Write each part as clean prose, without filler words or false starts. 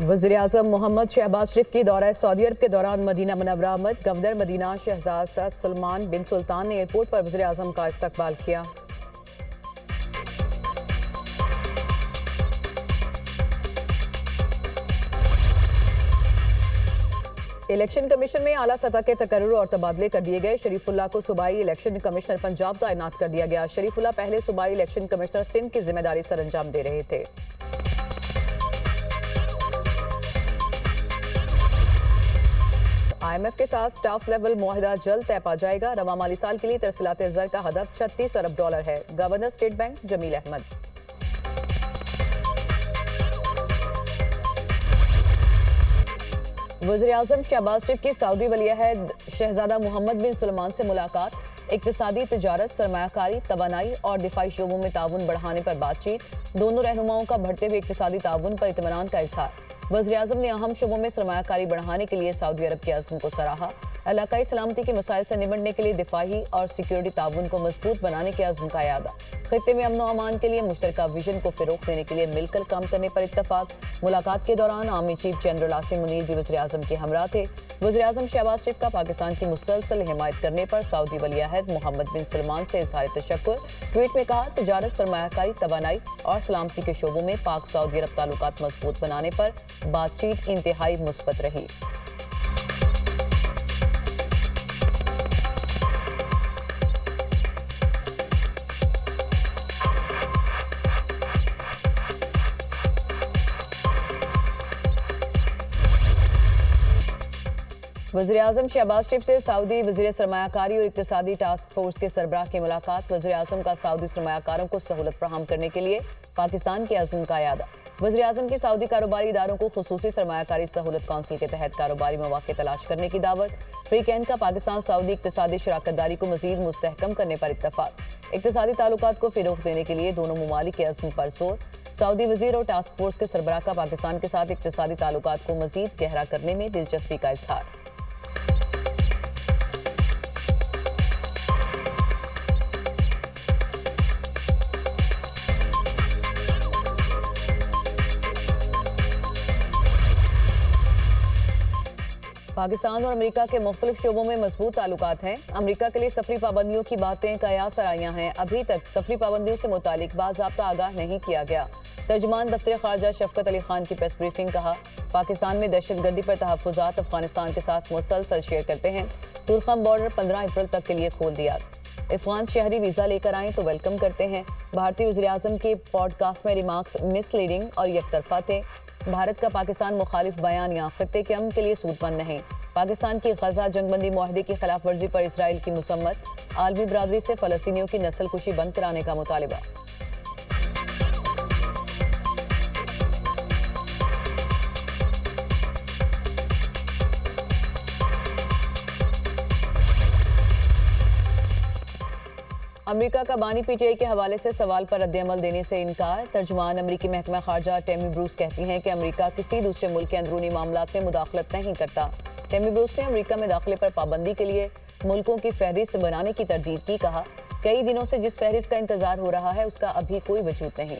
वज़ीर-ए-आज़म मोहम्मद शहबाज शरीफ की दौरा सऊदी अरब के दौरान मदीना मुनव्वरा आमद। गवर्नर मदीना शहजाद सलमान बिन सुल्तान ने एयरपोर्ट पर वज़ीर-ए-आज़म का इस्तकबाल किया। इलेक्शन कमीशन में आला सतह के तकर्रुर और तबादले कर दिए गए। शरीफुल्लाह को सूबाई इलेक्शन कमिश्नर पंजाब तैनात कर दिया गया। शरीफुल्लाह पहले सूबाई इलेक्शन कमिश्नर सिंध की जिम्मेदारी सरअंजाम दे रहे थे। IMF के साथ स्टाफ लेवल मुआहिदा जल्द तय पा जाएगा। रवा माली साल के लिए तरसीलात ज़र का हदफ $36 अरब है। Governor state bank Jameel Ahmed. वज़ीर-ए-आज़म शहबाज शरीफ की सऊदी वलीअहद शहजादा मोहम्मद बिन सलमान से मुलाकात। इक्तिसादी, तिजारत, सरमायाकारी, तवानाई और दिफाई शोबों में ताउन बढ़ाने पर बातचीत। दोनों रहनुमाओं का बढ़ते हुए इक्तिसादी ताउन पर इत्मीनान का इजहार। वज़ीर-ए-आज़म ने अहम शोबों में सरमायाकारी बढ़ाने के लिए सऊदी अरब के अज़्म को सराहा। इलाकाई सलामती के मसाइल से निपटने के लिए दिफाही और सिक्योरिटी ताउन को मजबूत बनाने के अज़्म का यादा। खित्ते में अमन व अमान के लिए मुश्तरका विजन को फ़रोग़ देने के लिए मिलकर काम करने पर इत्तफाक। मुलाकात के दौरान army chief general Asim Munir भी वज़ीर-ए-आज़म के हमरा थे। वज़ीर-ए-आज़म शहबाज शरीफ का पाकिस्तान की मुसलसल हिमायत करने पर सऊदी वलीअहद मोहम्मद बिन सलमान से इज़हार तशक्कुर। ट्वीट में कहा, तिजारत, सरमायाकारी, तवानाई और सलामती के शोबों में पाक सऊदी अरब ताल्लुकात मजबूत बनाने पर बातचीत इंतहाई मुस्बत रही। वज़ीर-ए-आज़म शहबाज शरीफ से सऊदी वज़ीर सरमायाकारी और इक्तिसादी टास्क फोर्स के सरबराह की मुलाकात। वज़ीर-ए-आज़म का सऊदी सरमायाकारों को सहूलत फराहम करने के लिए पाकिस्तान के अज़्म का यादा। वज़ीर-ए-आज़म की सऊदी कारोबारी इदारों को खुसूसी सरमायाकारी सहूलत कौंसिल के तहत कारोबारी मौक़े तलाश करने की दावत। फ्री कैन का पाकिस्तान सऊदी इक्तिसादी शराकतदारी को मज़ीद मुस्तहकम करने पर इत्तफाक। इक्तिसादी ताल्लुकात को फ़रोग़ देने के लिए दोनों ममालिक के अज़्म पर जोर। सऊदी वज़ीर और टास्क फोर्स के सरबराह का पाकिस्तान के साथ इक्तिसादी ताल्लुकात को मज़ीद गहरा करने में दिलचस्पी का इज़हार। पाकिस्तान और अमेरिका के मुख्तलिफ शोबों में मजबूत ताल्लुकात हैं। अमेरिका के लिए सफरी पाबंदियों की बातें कयास आईयां हैं। अभी तक सफरी पाबंदियों से मुतालिक बाज़ाब्ता आगाह नहीं किया गया। तर्जुमान दफ्तर खारजा शफकत अली खान की प्रेस ब्रीफिंग। कहा, पाकिस्तान में दहशतगर्दी पर तहफ़्फ़ुज़ात अफगानिस्तान के साथ मुसलसल शेयर करते हैं। तुर्खम बॉर्डर 15 अप्रैल तक के लिए खोल दिया। अफगान शहरी वीज़ा लेकर आएँ तो वेलकम करते हैं। भारतीय वज़ीर-ए-आज़म के पॉडकास्ट में रिमार्क्स मिसलीडिंग और एकतरफा थे। भारत का पाकिस्तान मुखालिफ बयानियां खित्ते के अमन के लिए सूदमंद नहीं। पाकिस्तान की गजा जंगबंदी मुआहदे की खिलाफ वर्जी पर इसराइल की मुसम्मत। आलमी बरादरी से फ़लस्तीनियों की नस्ल कुशी बंद कराने का मुतालिबा। अमेरिका का बानी पीटीआई के हवाले से सवाल पर रद्द-ए-अमल देने से इनकार। तर्जुमान अमेरिकी महकमा खारजा टेमी ब्रूस कहती हैं कि अमेरिका किसी दूसरे मुल्क के अंदरूनी मामलात में मुदाखलत नहीं करता। टेमी ब्रूस ने अमेरिका में दाखिले पर पाबंदी के लिए मुल्कों की फहरिस्त बनाने की तरदीद की। कहा, कई दिनों से जिस फहरिस्त का इंतजार हो रहा है उसका अभी कोई वजूद नहीं।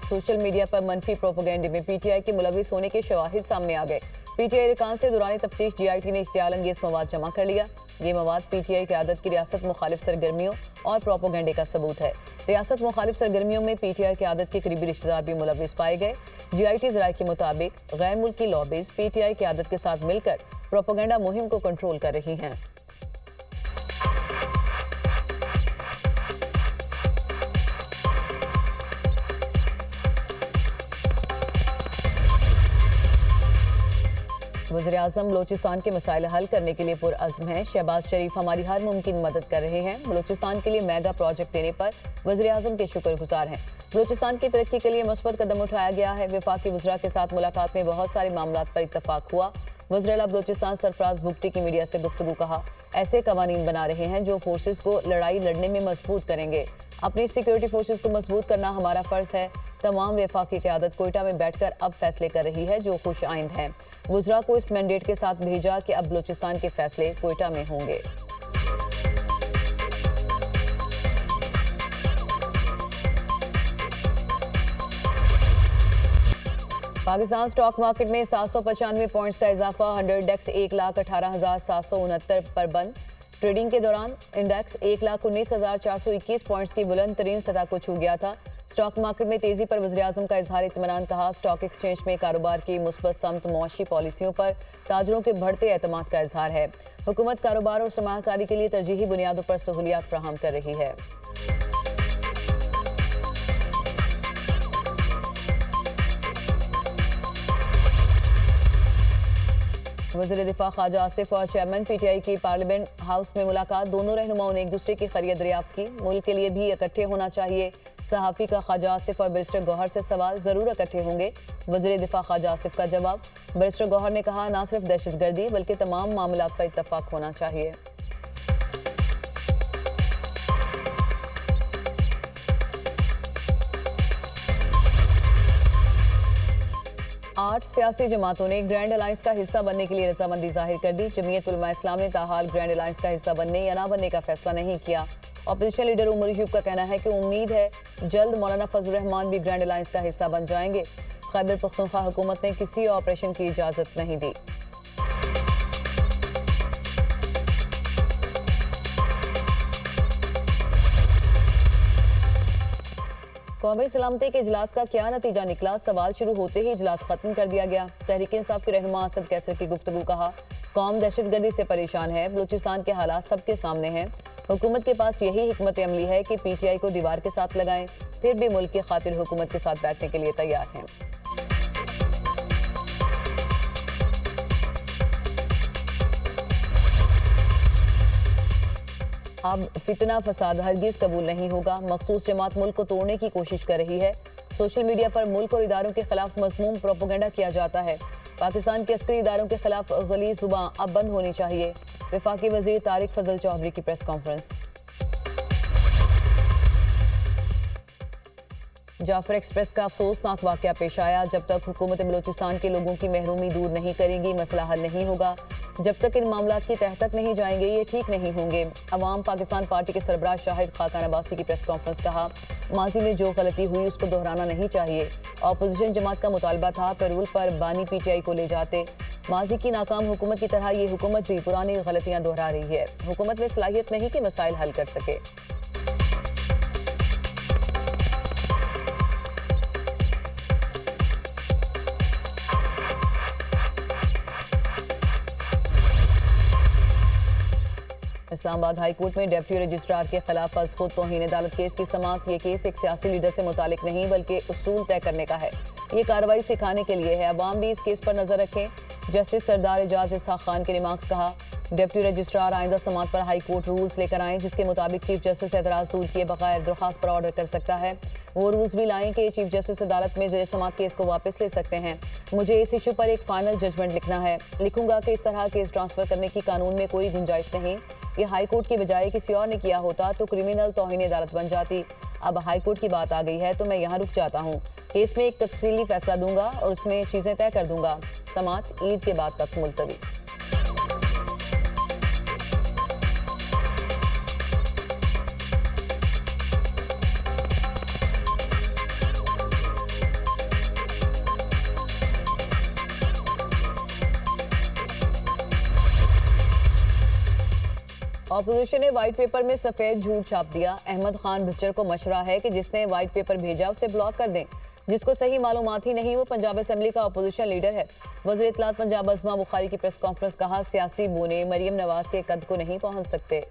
सोशल मीडिया पर मनफी प्रोपेगेंडे में पीटीआई के मुलविस होने के शवाहिद सामने आ गए। पीटीआई अरकान से दौरान तफ्तीश जीआईटी ने इश्तियाल अंगेज मवाद जमा कर लिया। ये मवाद पीटीआई क़यादत की रियासत मुखालिफ सरगर्मियों और प्रोपेगेंडे का सबूत है। रियासत मुखालिफ सरगर्मियों में पीटीआई क़यादत के करीबी रिश्तेदार भी मुलविस पाए गए। जीआईटी ज़राए के मुताबिक गैर मुल्की लॉबीज पीटीआई क़यादत के साथ मिलकर प्रोपेगेंडा मुहिम को कंट्रोल कर रही हैं। वज़ीर-ए-आज़म बलोचिस्तान के मसाइल हल करने के लिए पुरअज़्म हैं। शहबाज शरीफ हमारी हर मुमकिन मदद कर रहे हैं। बलोचिस्तान के लिए मेगा प्रोजेक्ट देने पर वज़ीर-ए-आज़म के शुक्रगुजार हैं। बलोचिस्तान की तरक्की के लिए मुस्बत कदम उठाया गया है। वफाकी वज़रा के साथ मुलाकात में बहुत सारे मामलात पर इत्तफाक हुआ। वज़ीर-ए-आला बलोचिस्तान सरफराज भुगटी की मीडिया से गुफ्तगू। कहा, ऐसे कवानीन बना रहे हैं जो फोर्सेस को लड़ाई लड़ने में मजबूत करेंगे। अपनी सिक्योरिटी फोर्सेस को मजबूत करना हमारा फ़र्ज़ है। तमाम वफाकी क़यादत कोयटा में बैठकर अब फैसले कर रही है जो खुश आइंद हैं। वज़रा को इस मैंडेट के साथ भेजा कि अब बलूचिस्तान के फैसले कोयटा में होंगे। पाकिस्तान स्टॉक मार्केट में 795 पॉइंट्स का इजाफा, 100 इंडेक्स 1,18,769 पर बंद। ट्रेडिंग के दौरान इंडेक्स 1,19,421 पॉइंट्स की बुलंद तरीन सतह को छू गया था। स्टॉक मार्केट में तेजी पर वज़ीर-ए-आज़म का इजहार इत्मीनान, कहा स्टॉक एक्सचेंज में कारोबार की मुस्बत समत मुआशी पॉलिसियों पर ताजरों के बढ़ते एतमाद का इजहार है। हुकूमत कारोबार और सरमायाकारी के लिए तरजीही बुनियादों पर सहूलियात फराहम कर रही है। वज़ीर दिफा ख्वाजा आसिफ और चेयरमैन पीटीआई की पार्लियामेंट हाउस में मुलाकात। दोनों रहनुमाओं ने एक दूसरे की खैरियत दरियाफ्त की। मुल्क के लिए भी इकट्ठे होना चाहिए। सहाफ़ी का ख्वाजा आसिफ और बैरिस्टर गौहर से सवाल, ज़रूर इकट्ठे होंगे। वज़ीर दिफा ख्वाजा आसिफ का जवाब। बैरिस्टर गौहर ने कहा ना सिर्फ दहशतगर्दी बल्कि तमाम मामलात पर इत्तफाक होना चाहिए। आठ सियासी जमातों ने ग्रैंड अलायंस का हिस्सा बनने के लिए रजामंदी जाहिर कर दी। जमीयत उलमा इस्लाम ने ताहाल ग्रैंड अलायंस का हिस्सा बनने या ना बनने का फैसला नहीं किया। ऑपोजिशन लीडर उमर यूसुफ का कहना है कि उम्मीद है जल्द मौलाना फजल रहमान भी ग्रैंड अलायंस का हिस्सा बन जाएंगे। खैबर पख्तूनख्वा हुकूमत ने किसी ऑपरेशन की इजाजत नहीं दी। कौमी सलामती के इजलास का क्या नतीजा निकला? सवाल शुरू होते ही इजलास खत्म कर दिया गया। तहरीक इंसाफ के रहनुमा असद कैसर की गुफ्तगू, कहा कौम दहशतगर्दी से परेशान है। बलूचिस्तान के हालात सबके सामने हैं। हुकूमत के पास यही हिकमत अमली है कि पीटीआई को दीवार के साथ लगाएं, फिर भी मुल्क की खातिर हुकूमत के साथ बैठने के लिए तैयार हैं। अब फितना फसाद हरगिज कबूल नहीं होगा। मखसूस जमात मुल्क को तोड़ने की कोशिश कर रही है। सोशल मीडिया पर मुल्क और इदारों के खिलाफ मज़मूम प्रोपेगेंडा किया जाता है। पाकिस्तान के अस्करी इदारों के खिलाफ गलीज़ ज़ुबान अब बंद होनी चाहिए। वफाकी वज़ीर तारिक फजल चौधरी की प्रेस कॉन्फ्रेंस। जाफर एक्सप्रेस का अफसोसनाक वाक़या पेश आया। जब तक हुकूमत बलूचिस्तान के लोगों की महरूमी दूर नहीं करेगी, मसला हल नहीं होगा। जब तक इन मामलात की तह तक नहीं जाएंगे, ये ठीक नहीं होंगे। अवाम पाकिस्तान पार्टी के सरबराह शाहिद खाकान अब्बासी की प्रेस कॉन्फ्रेंस, कहा माजी में जो गलती हुई उसको दोहराना नहीं चाहिए। ऑपोजिशन जमात का मुतालबा था पैरोल पर बानी पीटीआई को ले जाते। माजी की नाकाम हुकूमत की तरह ये हुकूमत भी पुरानी गलतियां दोहरा रही है। हुकूमत में सलाहियत नहीं कि मसाइल हल कर सके। इस्लामाबाद हाई कोर्ट में डिप्टी रजिस्ट्रार के खिलाफ फर्ज खुद तौहीन अदालत केस की समाअत। ये केस एक सियासी लीडर से मुतालिक नहीं बल्कि उसूल तय करने का है। ये कार्रवाई सिखाने के लिए है। अवाम भी इस केस पर नजर रखें। जस्टिस सरदार एजाज इसहाक खान के रिमार्क्स, कहा डिप्टी रजिस्ट्रार आइंदा समाअत पर हाई कोर्ट रूल्स लेकर आएँ जिसके मुताबिक चीफ जस्टिस एतराज़ दूर किए बगैर दरख्वास्त पर ऑर्डर कर सकता है। वो रूल्स भी लाएं कि चीफ जस्टिस अदालत में ज़ेर समाअत केस को वापस ले सकते हैं। मुझे इस इशू पर एक फाइनल जजमेंट लिखना है। लिखूंगा कि इस तरह केस ट्रांसफर करने की कानून में कोई गुंजाइश नहीं। ये हाई कोर्ट की बजाय किसी और ने किया होता तो क्रिमिनल तौहीन अदालत बन जाती। अब हाई कोर्ट की बात आ गई है तो मैं यहाँ रुक जाता हूँ। केस में एक तफसीली फैसला दूंगा और उसमें चीज़ें तय कर दूंगा। समाअत ईद के बाद तक मुलतवी। ऑपोजिशन ने व्हाइट पेपर में सफेद झूठ छाप दिया। अहमद खान भुच्चर को मशवरा है कि जिसने व्हाइट पेपर भेजा उसे ब्लॉक कर दें। जिसको सही मालूमात ही नहीं वो पंजाब असेंबली का अपोजिशन लीडर है। वज़ीर इत्तलात पंजाब अज़मा बुखारी की प्रेस कॉन्फ्रेंस, कहा सियासी बोने मरियम नवाज के कद को नहीं पहुंच सकते।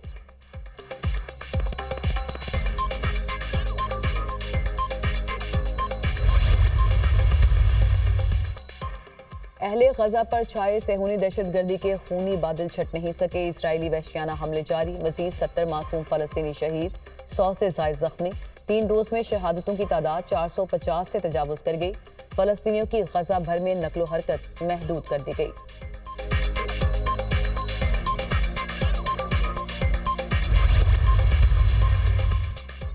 अहले गजा पर छाए सेहूनी दहशतगर्दी के खूनी बादल छट नहीं सके। इसराइली वहशियाना हमले जारी। मजीद 70 मासूम फलस्तीनी शहीद, 100 से ज़ायद जख्मी। 3 रोज़ में शहादतों की तादाद 450 से तजावुज़ कर गई। फलस्तीनियों की गजा भर में नकलो हरकत महदूद कर दी गई।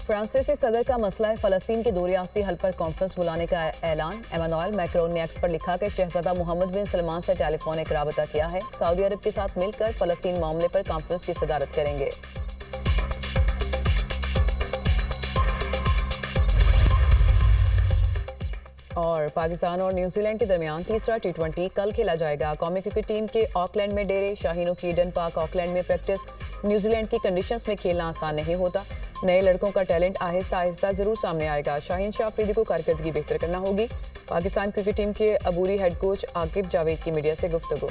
फ्रांसीसी सदर का मसला फ़लस्तीन के 2 रियासती हल पर कॉन्फ्रेंस बुलाने का ऐलान। एमानुएल मैक्रोन ने एक्स पर लिखा कि शहजादा मोहम्मद बिन सलमान से टेलीफोनिक राबता किया है। सऊदी अरब के साथ मिलकर फ़लस्तीन मामले पर कॉन्फ्रेंस की सदारत करेंगे। और पाकिस्तान और न्यूजीलैंड के दरमियान तीसरा टी20 कल खेला जाएगा। कौमी क्रिकेट टीम के ऑकलैंड में डेरे, शाहीनों की ईडन पार्क ऑकलैंड में प्रैक्टिस। न्यूजीलैंड की कंडीशंस में खेलना आसान नहीं होता। नए लड़कों का टैलेंट आहिस्ता आहिस्ता जरूर सामने आएगा। शाहीन शाह अफरीदी को कारकर्दगी बेहतर करना होगी। पाकिस्तान क्रिकेट टीम के अबूरी हेड कोच आकिब जावेद की मीडिया से गुफ्तगू।